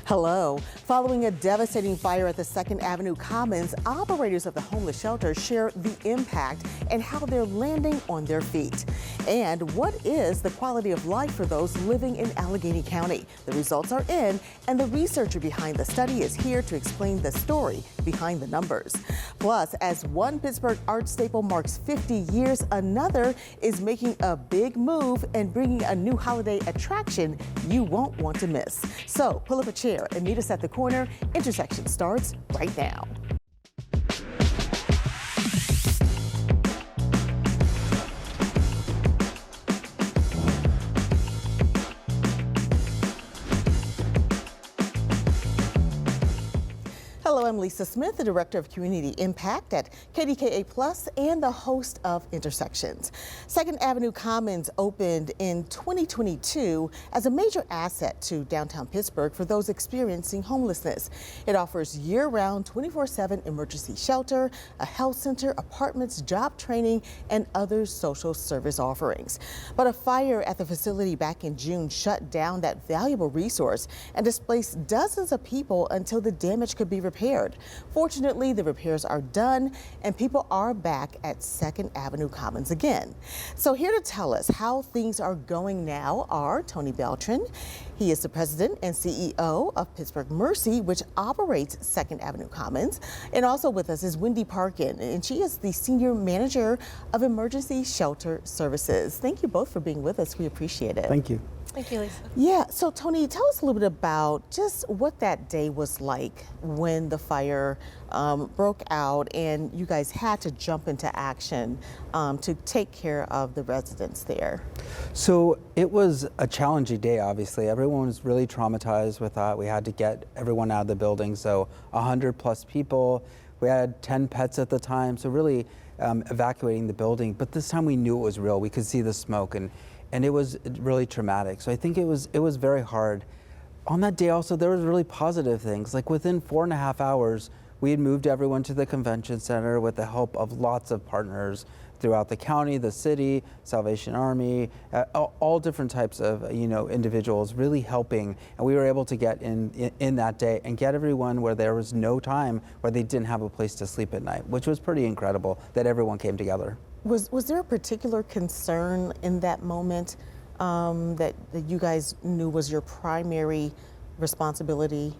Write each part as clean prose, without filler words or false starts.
Hello. Following a devastating fire at the Second Avenue Commons, operators of the homeless shelter share the impact and how they're landing on their feet. And what is the quality of life for those living in Allegheny County? The results are in, and the researcher behind the study is here to explain the story behind the numbers. Plus, as one Pittsburgh art staple marks 50 years, another is making a big move and bringing a new holiday attraction you won't want to miss. So pull up a chair and meet us at the corner. Intersection starts right now. Hello, I'm Lisa Smith, the Director of Community Impact at KDKA Plus and the host of Intersections. Second Avenue Commons opened in 2022 as a major asset to downtown Pittsburgh for those experiencing homelessness. It offers year-round 24/7 emergency shelter, a health center, apartments, job training, and other social service offerings. But a fire at the facility back in June shut down that valuable resource and displaced dozens of people until the damage could be repaired. Fortunately, the repairs are done and people are back at Second Avenue Commons again. So here to tell us how things are going now are Tony Beltran. He is the president and CEO of Pittsburgh Mercy, which operates Second Avenue Commons. And also with us is Wendy Parkin, and she is the senior manager of emergency shelter services. Thank you both for being with us. We appreciate it. Thank you. Thank you, Lisa. Yeah, so Tony, tell us a little bit about just what that day was like when the fire broke out and you guys had to jump into action to take care of the residents there. So it was a challenging day, obviously. Everyone was really traumatized with that. We had to get everyone out of the building, so 100+ people. We had 10 pets at the time, so really evacuating the building. But this time we knew it was real. We could see the smoke, and it was really traumatic. So I think it was very hard. On that day also, there was really positive things. Like within 4.5 hours, we had moved everyone to the convention center with the help of lots of partners throughout the county, the city, Salvation Army, all different types of individuals really helping. And we were able to get in that day and get everyone where there was no time where they didn't have a place to sleep at night, which was pretty incredible that everyone came together. Was there a particular concern in that moment that you guys knew was your primary responsibility?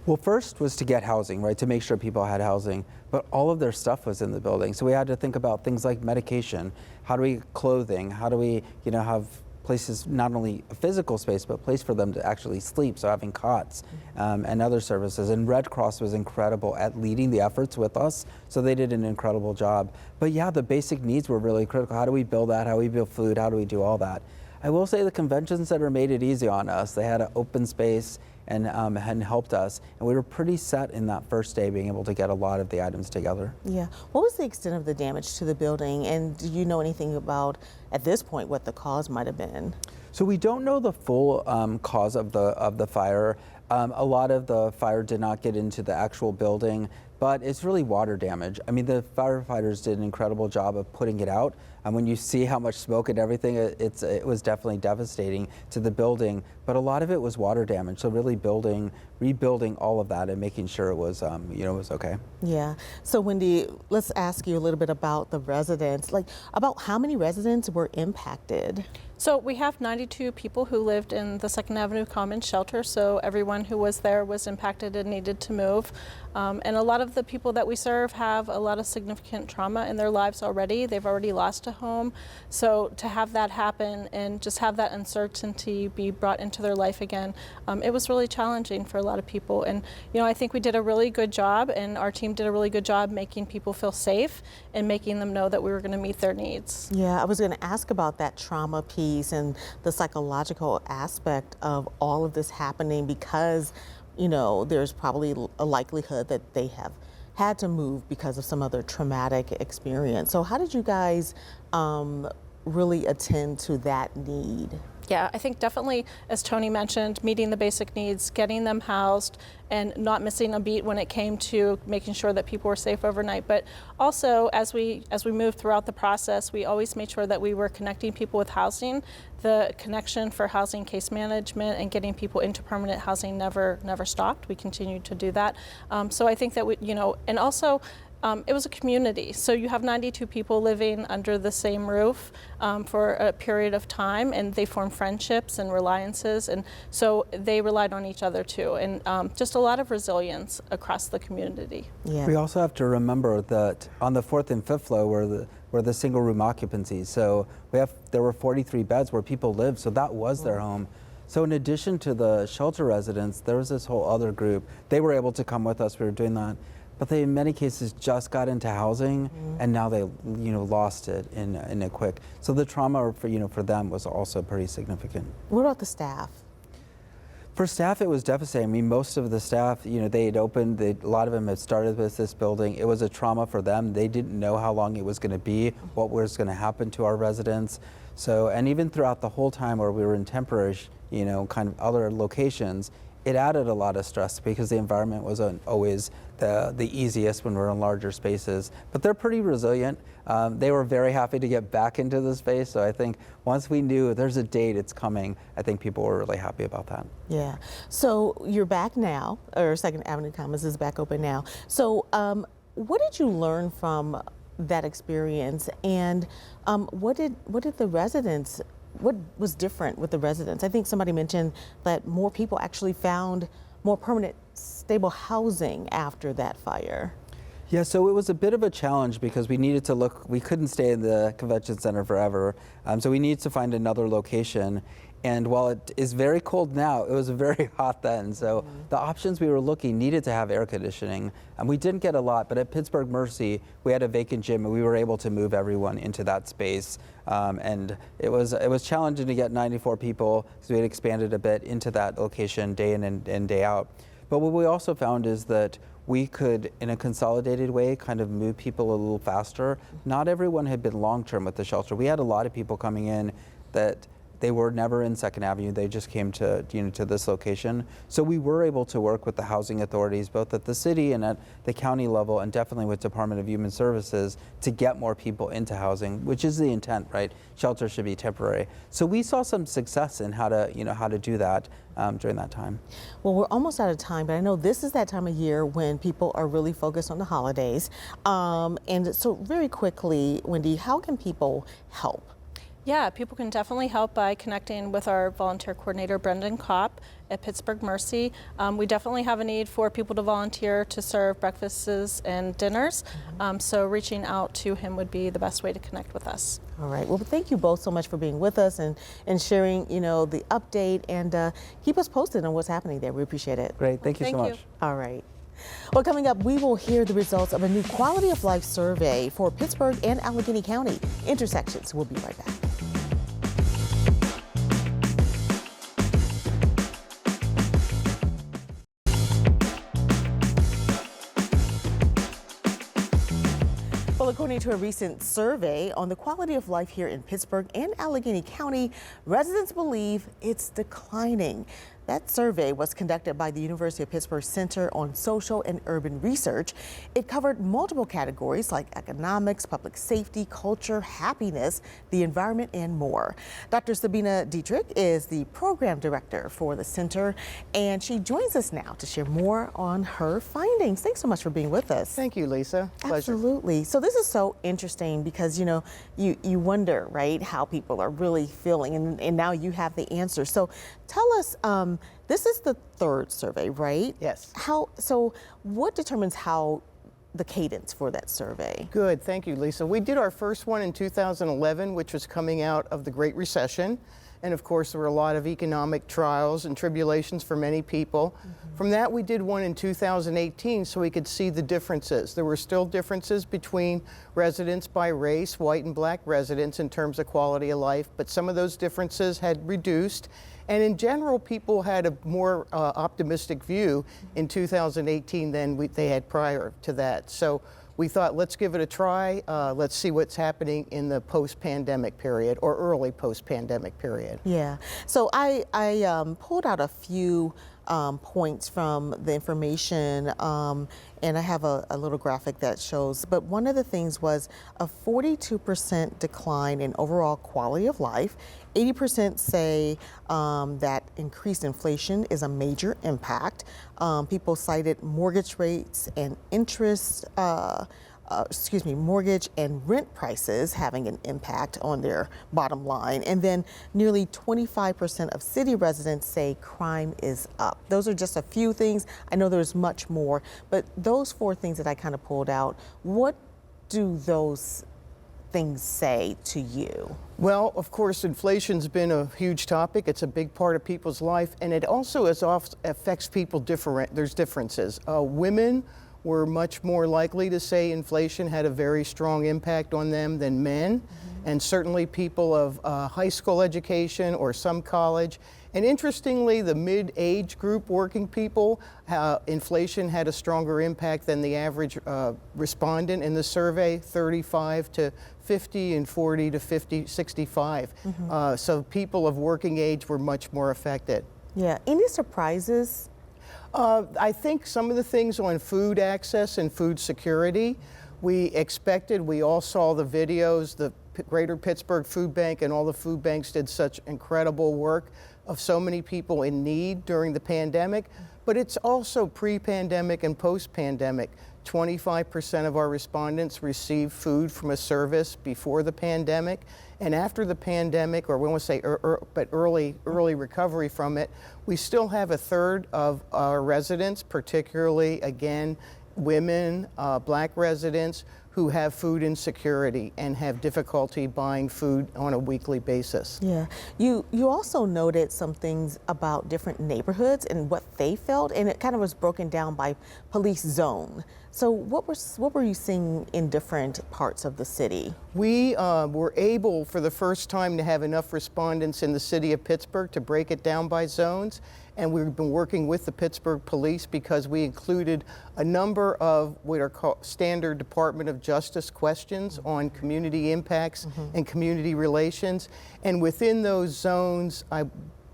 Well, first was to get housing, right, to make sure people had housing, but all of their stuff was in the building. So we had to think about things like medication, how do we clothing, how do we, have places, not only a physical space, but a place for them to actually sleep, so having cots and other services. And Red Cross was incredible at leading the efforts with us, so they did an incredible job. But yeah, the basic needs were really critical. How do we build that? How do we build food? How do we do all that? I will say the convention center made it easy on us. They had an open space and helped us. And we were pretty set in that first day being able to get a lot of the items together. Yeah. What was the extent of the damage to the building? And do you know anything about, at this point, what the cause might have been? So we don't know the full cause of the fire. A lot of the fire did not get into the actual building, but it's really water damage. I mean, the firefighters did an incredible job of putting it out. And when you see how much smoke and everything, it was definitely devastating to the building. But a lot of it was water damage. So really rebuilding all of that and making sure it was, it was okay. Yeah. So Wendy, let's ask you a little bit about the residents. Like, about how many residents were impacted? So we have 92 people who lived in the Second Avenue Commons shelter, so everyone who was there was impacted and needed to move. And a lot of the people that we serve have a lot of significant trauma in their lives already. They've already lost a home. So to have that happen and just have that uncertainty be brought into their life again, it was really challenging for a lot of people. And I think we did a really good job, and our team did a really good job making people feel safe and making them know that we were going to meet their needs. Yeah, I was going to ask about that trauma piece and the psychological aspect of all of this happening, because there's probably a likelihood that they have had to move because of some other traumatic experience. So how did you guys really attend to that need? Yeah, I think definitely, as Tony mentioned, meeting the basic needs, getting them housed, and not missing a beat when it came to making sure that people were safe overnight. But also, as we moved throughout the process, we always made sure that we were connecting people with housing. The connection for housing case management and getting people into permanent housing never stopped. We continued to do that. So I think that and also. It was a community, so you have 92 people living under the same roof for a period of time, and they form friendships and reliances, and so they relied on each other too, and just a lot of resilience across the community. Yeah. We also have to remember that on the 4th and 5th floor were the single room occupancies, so there were 43 beds where people lived, so that was their home. So in addition to the shelter residents, there was this whole other group. They were able to come with us, we were doing that. But they, in many cases, just got into housing, and now they, lost it in a quick. So the trauma for them was also pretty significant. What about the staff? For staff, it was devastating. I mean, most of the staff, they had opened. A lot of them had started with this building. It was a trauma for them. They didn't know how long it was going to be, what was going to happen to our residents. So, and even throughout the whole time where we were in temporary, kind of other locations, it added a lot of stress because the environment wasn't always the easiest when we're in larger spaces. But they're pretty resilient. They were very happy to get back into the space. So I think once we knew there's a date, it's coming, I think people were really happy about that. Yeah. So you're back now, or Second Avenue Commons is back open now. So what did you learn from that experience, and what did the residents? What was different with the residents? I think somebody mentioned that more people actually found more permanent, stable housing after that fire. Yeah, so it was a bit of a challenge because we needed to we couldn't stay in the convention center forever. So we needed to find another location. And while it is very cold now, it was very hot then. So the options we were looking needed to have air conditioning. And we didn't get a lot, but at Pittsburgh Mercy, we had a vacant gym and we were able to move everyone into that space. And it was challenging to get 94 people because we had expanded a bit into that location day in and day out. But what we also found is that we could, in a consolidated way, kind of move people a little faster. Not everyone had been long-term with the shelter. We had a lot of people coming in that they were never in Second Avenue. They just came to to this location. So we were able to work with the housing authorities, both at the city and at the county level, and definitely with Department of Human Services, to get more people into housing, which is the intent, right? Shelter should be temporary. So we saw some success in how to do that during that time. Well, we're almost out of time, but I know this is that time of year when people are really focused on the holidays. And so very quickly, Wendy, how can people help? Yeah, people can definitely help by connecting with our volunteer coordinator, Brendan Kopp, at Pittsburgh Mercy. We definitely have a need for people to volunteer to serve breakfasts and dinners. So reaching out to him would be the best way to connect with us. All right. Well, thank you both so much for being with us and sharing, the update, and keep us posted on what's happening there. We appreciate it. Great. Thank you so much. All right. Well, coming up, we will hear the results of a new quality of life survey for Pittsburgh and Allegheny County intersections. We'll be right back. Well, according to a recent survey on the quality of life here in Pittsburgh and Allegheny County, residents believe it's declining. That survey was conducted by the University of Pittsburgh Center on Social and Urban Research. It covered multiple categories like economics, public safety, culture, happiness, the environment, and more. Dr. Sabina Dietrich is the program director for the center, and she joins us now to share more on her findings. Thanks so much for being with us. Thank you, Lisa. Pleasure. Absolutely. So this is so interesting because, you wonder, right, how people are really feeling, and now you have the answer. So tell us, this is the third survey, right? Yes. So what determines how the cadence for that survey? Good, thank you, Lisa. We did our first one in 2011, which was coming out of the Great Recession. And of course, there were a lot of economic trials and tribulations for many people. From that, we did one in 2018 so we could see the differences. There were still differences between residents by race, white and black residents, in terms of quality of life, but some of those differences had reduced. And in general, people had a more optimistic view in 2018 than they had prior to that. So we thought, let's give it a try. Let's see what's happening in the post-pandemic period or early post-pandemic period. Yeah. So I pulled out a few points from the information, and I have a little graphic that shows, but one of the things was a 42% decline in overall quality of life. 80% say that increased inflation is a major impact. People cited mortgage rates and interest, mortgage and rent prices having an impact on their bottom line. And then nearly 25% of city residents say crime is up. Those are just a few things. I know there's much more, but those 4 things that I kind of pulled out, what do those things say to you? Well, of course, inflation's been a huge topic. It's a big part of people's life, and it also affects people different. There's differences. Women were much more likely to say inflation had a very strong impact on them than men, and certainly people of high school education or some college. And interestingly, the mid-age group working people, inflation had a stronger impact than the average respondent in the survey, 35 to 50 and 40 to 50, 65. So people of working age were much more affected. Yeah. Any surprises? I think some of the things on food access and food security, we all saw the videos, the Greater Pittsburgh Food Bank and all the food banks did such incredible work of so many people in need during the pandemic, but it's also pre-pandemic and post-pandemic. 25% of our respondents received food from a service before the pandemic, and after the pandemic, or we want to say but early recovery from it, we still have a third of our residents, particularly again women, Black residents, who have food insecurity and have difficulty buying food on a weekly basis. Yeah. You also noted some things about different neighborhoods and what they felt, and it kind of was broken down by police zone. So what were you seeing in different parts of the city? We were able for the first time to have enough respondents in the city of Pittsburgh to break it down by zones. And we've been working with the Pittsburgh Police because we included a number of what are called standard Department of Justice questions on community impacts and community relations. And within those zones,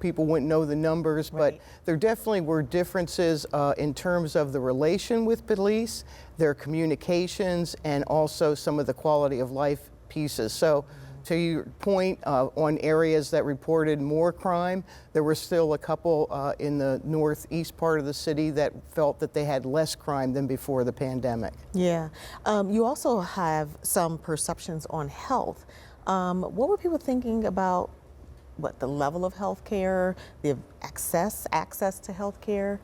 people wouldn't know the numbers, but there definitely were differences in terms of the relation with police, their communications, and also some of the quality of life pieces. So to your point, on areas that reported more crime, there were still a couple in the northeast part of the city that felt that they had less crime than before the pandemic. Yeah. You also have some perceptions on health. What were people thinking about the level of health care, the access to health care?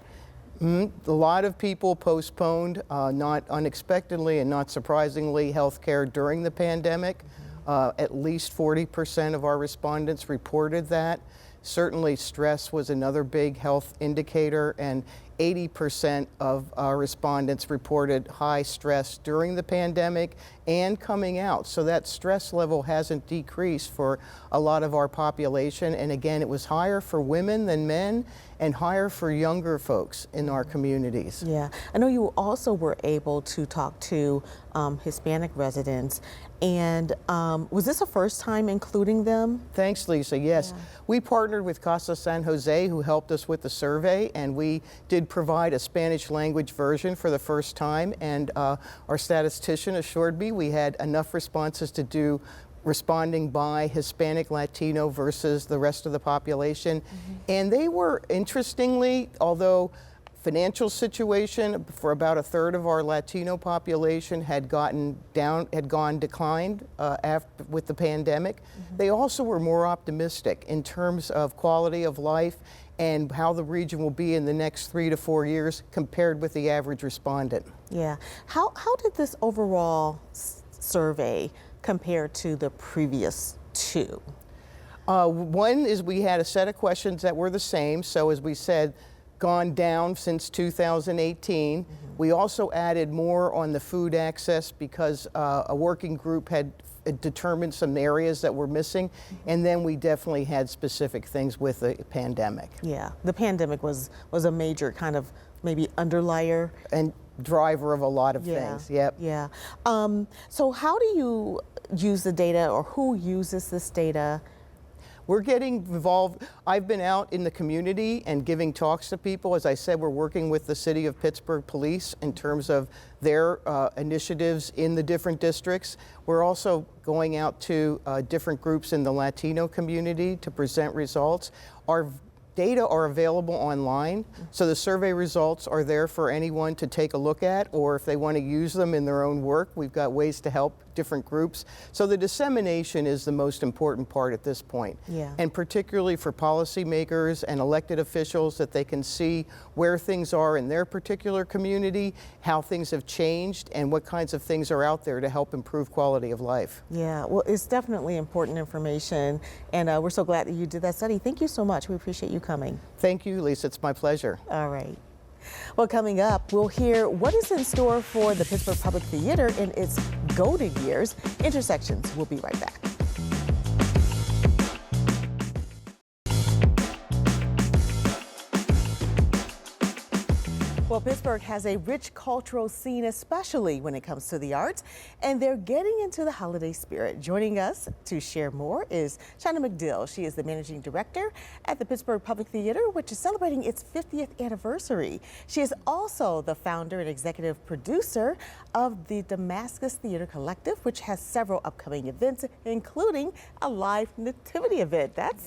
A lot of people postponed, not unexpectedly and not surprisingly, health care during the pandemic. At least 40% of our respondents reported that. Certainly stress was another big health indicator, and 80% of our respondents reported high stress during the pandemic and coming out. So that stress level hasn't decreased for a lot of our population. And again, it was higher for women than men and higher for younger folks in our communities. Yeah, I know you also were able to talk to Hispanic residents. And was this the first time including them? Thanks, Lisa. Yes. Yeah. We partnered with Casa San Jose, who helped us with the survey, and we did provide a Spanish language version for the first time. And our statistician assured me we had enough responses to do responding by Hispanic, Latino versus the rest of the population. And they were, interestingly, although financial situation for about a third of our Latino population had declined with the pandemic. They also were more optimistic in terms of quality of life and how the region will be in the next 3 to 4 years compared with the average respondent. Yeah. How did this overall survey compare to the previous two? One is we had a set of questions that were the same. So as we said, gone down since 2018. We also added more on the food access because a working group had determined some areas that were missing, and then we definitely had specific things with the pandemic. Yeah, the pandemic was a major kind of maybe underlier. And driver of a lot of things. Yep. Yeah. So how do you use the data, or who uses this data? We're getting involved. I've been out in the community and giving talks to people. As I said, we're working with the City of Pittsburgh Police in terms of their initiatives in the different districts. We're also going out to different groups in the Latino community to present results. Our data are available online, so the survey results are there for anyone to take a look at, or if they want to use them in their own work, we've got ways to help different groups. So the dissemination is the most important part at this point. And particularly for policymakers and elected officials, that they can see where things are in their particular community, how things have changed, and what kinds of things are out there to help improve quality of life. Yeah, well, it's definitely important information, and we're so glad that you did that study. Thank you so much. We appreciate you coming. Thank you, Lisa. It's my pleasure. All right. Well, coming up, we'll hear what is in store for the Pittsburgh Public Theater in its golden years. Intersections. We'll be right back. Well, Pittsburgh has a rich cultural scene, especially when it comes to the arts, and they're getting into the holiday spirit. Joining us to share more is Shaunda McDill. She is the managing director at the Pittsburgh Public Theater, which is celebrating its 50th anniversary. She is also the founder and executive producer of the Damascus Theater Collective, which has several upcoming events, including a live nativity event. That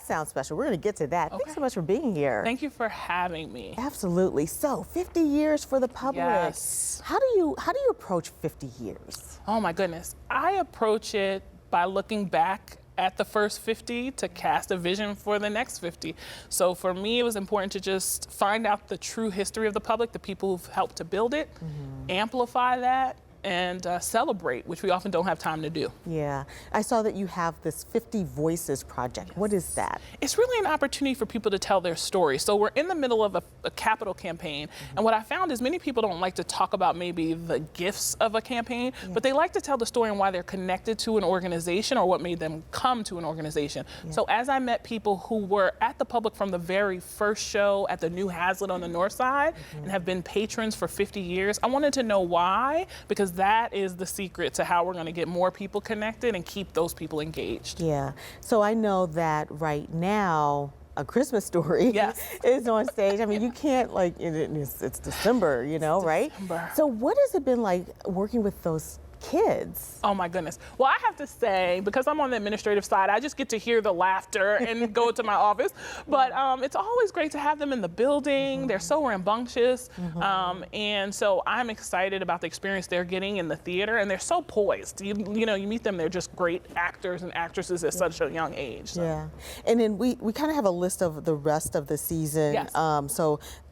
sounds special. We're going to get to that. Thanks so much for being here. Thank you for having me. Absolutely. So 50 years for the public. Yes. How do you approach 50 years? Oh my goodness. I approach it by looking back at the first 50 to cast a vision for the next 50. So for me, it was important to just find out the true history of the public, the people who've helped to build it, amplify that, and celebrate, which we often don't have time to do. Yeah, I saw that you have this 50 Voices project. Yes. What is that? It's really an opportunity for people to tell their story. So we're in the middle of a capital campaign, and what I found is many people don't like to talk about maybe the gifts of a campaign, but they like to tell the story and why they're connected to an organization or what made them come to an organization. So as I met people who were at the public from the very first show at the New Hazlitt on the north side and have been patrons for 50 years, I wanted to know why, because that is the secret to how we're going to get more people connected and keep those people engaged. Yeah. So I know that right now, A Christmas Story is on stage. I mean, you can't, like, it's December, you know, right? So what has it been like working with those kids? Oh my goodness. Well, I have to say, because I'm on the administrative side, I just get to hear the laughter and go to my office. But it's always great to have them in the building. They're so rambunctious. And so I'm excited about the experience they're getting in the theater, and they're so poised. You know, you meet them, they're just great actors and actresses at such a young age. So. Yeah. And then we kind of have a list of the rest of the season. Yes.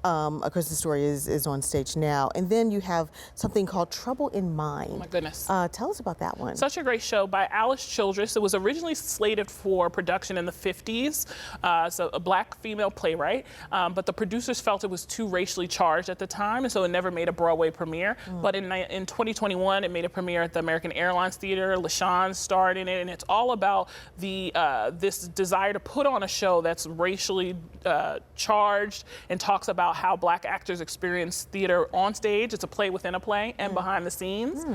A Christmas Story is on stage now. And then you have something called Trouble in Mind. Oh my goodness. Tell us about that one. Such a great show by Alice Childress. It was originally slated for production in the 50s, so a black female playwright, but the producers felt it was too racially charged at the time, and so it never made a Broadway premiere. But in 2021, it made a premiere at the American Airlines Theater. LaShawn starred in it, and it's all about the this desire to put on a show that's racially charged and talks about how black actors experience theater on stage. It's a play within a play and behind the scenes.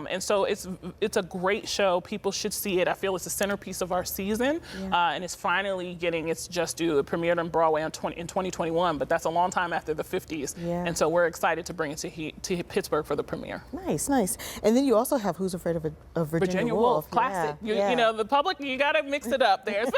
And so it's a great show. People should see it. I feel it's a centerpiece of our season, and it's finally getting its just due. It premiered on Broadway in 2021, but that's a long time after the 50s. And so we're excited to bring it to Pittsburgh for the premiere. Nice, nice. And then you also have Who's Afraid of Virginia Woolf. Classic. You know, the public, you got to mix it up there. So,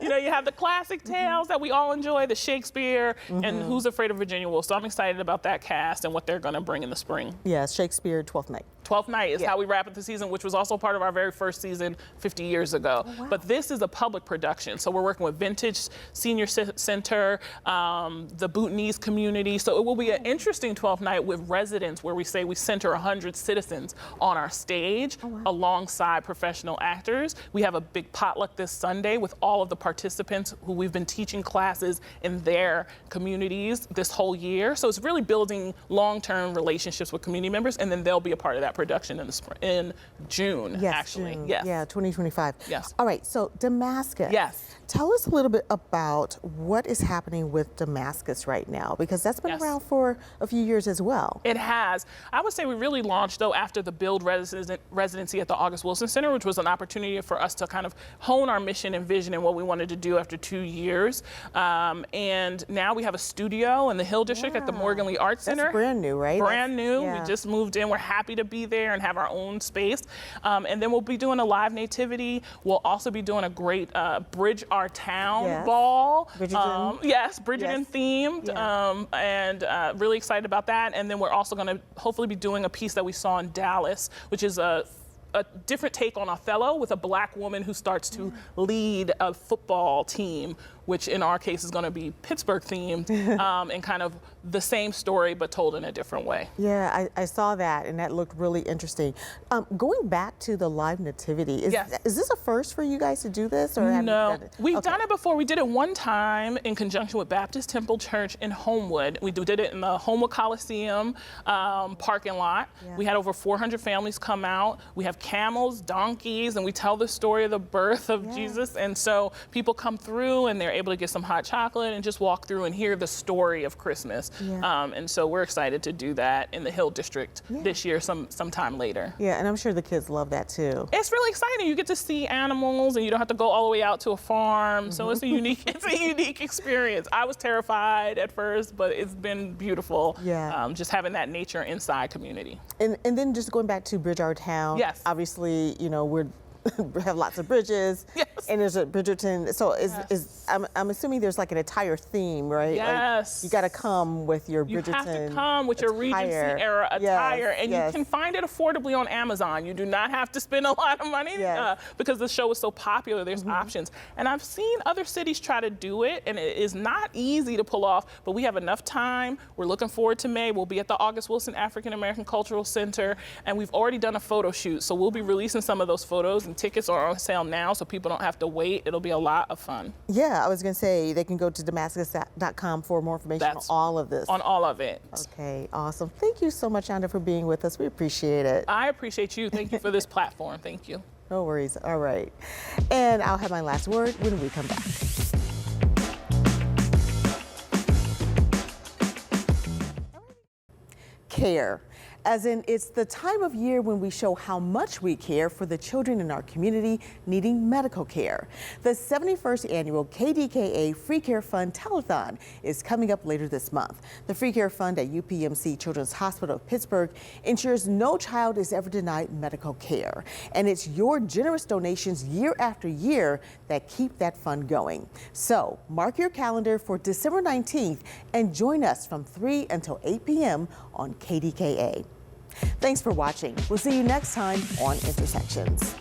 you know, you have the classic tales that we all enjoy, the Shakespeare, and Who's Afraid of Virginia Woolf. So I'm excited about that cast and what they're going to bring in the spring. Yeah, Shakespeare, 12th Night. 12th Night is how we wrap up the season, which was also part of our very first season 50 years ago. But this is a public production. So we're working with Vintage Senior Center, the Bhutanese community. So it will be an interesting 12th Night with residents where we say we center 100 citizens on our stage alongside professional actors. We have a big potluck this Sunday with all of the participants who we've been teaching classes in their communities this whole year. So it's really building long-term relationships with community members, and then they'll be a part of that production in the spring, in June, actually. June. Yeah, 2025. Yes. All right, so Damascus. Yes. tell us a little bit about what is happening with Damascus right now, because that's been Yes. around for a few years as well. It has. I would say we really launched, though, after the Build residency at the August Wilson Center, which was an opportunity for us to kind of hone our mission and vision and what we wanted to do after 2 years. And now we have a studio in the Hill District at the Morgan Lee Arts Center. That's brand new, right? Brand new. Yeah. We just moved in. We're happy to be there and have our own space. And then we'll be doing a live nativity. We'll also be doing a great Bridge Our Town Yes. ball. Bridgerton. Yes, Bridgerton Yes. themed. Yeah. And really excited about that. And then we're also going to hopefully be doing a piece that we saw in Dallas, which is a different take on Othello with a black woman who starts to lead a football team, which in our case is going to be Pittsburgh themed, and kind of the same story but told in a different way. Yeah, I saw that, and that looked really interesting. Going back to the live nativity, is this a first for you guys to do this? Or have No, you done it? we've done it before. We did it one time in conjunction with Baptist Temple Church in Homewood. We did it in the Homewood Coliseum parking lot. Yeah. We had over 400 families come out. We have camels, donkeys, and we tell the story of the birth of Jesus. And so people come through and they're able to get some hot chocolate and just walk through and hear the story of Christmas. Yeah. And so we're excited to do that in the Hill District this year, sometime later. Yeah, and I'm sure the kids love that too. It's really exciting. You get to see animals, and you don't have to go all the way out to a farm. So it's a unique experience. I was terrified at first, but it's been beautiful. Yeah. Just having that nature inside community. And then just going back to Bridge Our Town. Yes. Obviously, you know, we have lots of bridges. Yes. And there's a Bridgerton. So I'm assuming there's like an attire theme, right? Yes. Like you got to come with your You Bridgerton. have to come with your Regency era attire, and you can find it affordably on Amazon. You do not have to spend a lot of money because the show is so popular. There's options, and I've seen other cities try to do it, and it is not easy to pull off. But we have enough time. We're looking forward to May. We'll be at the August Wilson African American Cultural Center, and we've already done a photo shoot. So we'll be releasing some of those photos, and tickets are on sale now, so people don't have to wait. It'll be a lot of fun. Yeah, I was going to say they can go to Damascus.com for more information on all of this. On all of it. Okay, awesome. Thank you so much, Shaunda, for being with us. We appreciate it. I appreciate you. Thank you for this platform. Thank you. No worries. All right. And I'll have my last word when we come back. Care. As in, it's the time of year when we show how much we care for the children in our community needing medical care. The 71st annual KDKA Free Care Fund Telethon is coming up later this month. The Free Care Fund at UPMC Children's Hospital of Pittsburgh ensures no child is ever denied medical care. And it's your generous donations year after year that keep that fund going. So mark your calendar for December 19th and join us from 3 until 8 p.m. on KDKA. Thanks for watching. We'll see you next time on Intersections.